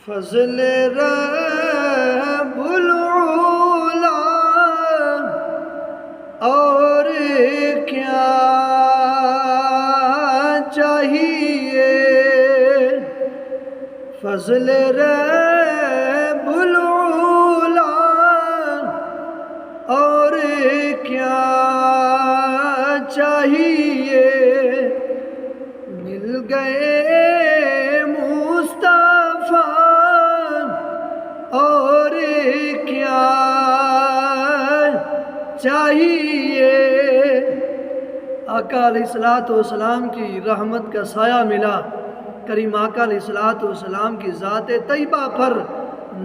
فضل رب العلا اور کیا چاہیے، فضل رب العلا اور کیا چاہیے، مل گئے مصطفیٰ اور کیا چاہیے۔ آقا علیہ السلام کی رحمت کا سایہ ملا، کریم آقا علیہ السلام کی ذات طیبہ پر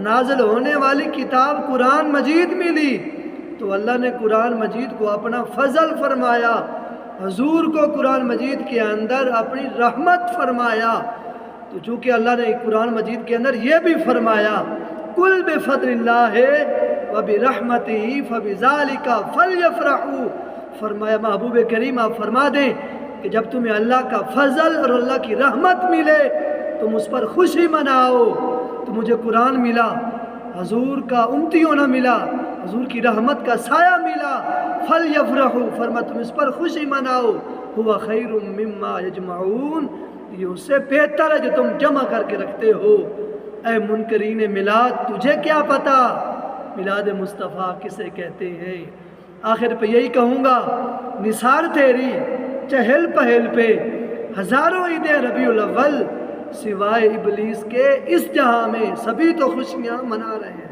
نازل ہونے والی کتاب قرآن مجید ملی، تو اللہ نے قرآن مجید کو اپنا فضل فرمایا، حضور کو قرآن مجید کے اندر اپنی رحمت فرمایا۔ تو چونکہ اللہ نے قرآن مجید کے اندر یہ بھی فرمایا قُلْ بِفَضْلِ اللَّهِ وَبِرَحْمَتِهِ فَبِذَلِكَ فَلْيَفْرَحُوا، فرمایا محبوب کریم آپ فرما دیں کہ جب تمہیں اللہ کا فضل اور اللہ کی رحمت ملے تم اس پر خوشی مناؤ۔ تو مجھے قرآن ملا، حضور کا امتی ہونا ملا، حضور کی رحمت کا سایہ ملا، فَلْيَفْرَحُوا، فرمایا تم اس پر خوشی مناؤ، هُوَ خَيْرٌ مِّمَّا يَجْمَعُونَ، یہ اس سے بہتر ہے جو تم جمع کر کے رکھتے ہو۔ اے منکرین میلاد، تجھے کیا پتا میلاد مصطفیٰ کسے کہتے ہیں؟ آخر پہ یہی کہوں گا، نثار تیری چہل پہل پہ ہزاروں عید ربیع الاول، سوائے ابلیس کے اس جہاں میں سبھی تو خوشیاں منا رہے ہیں۔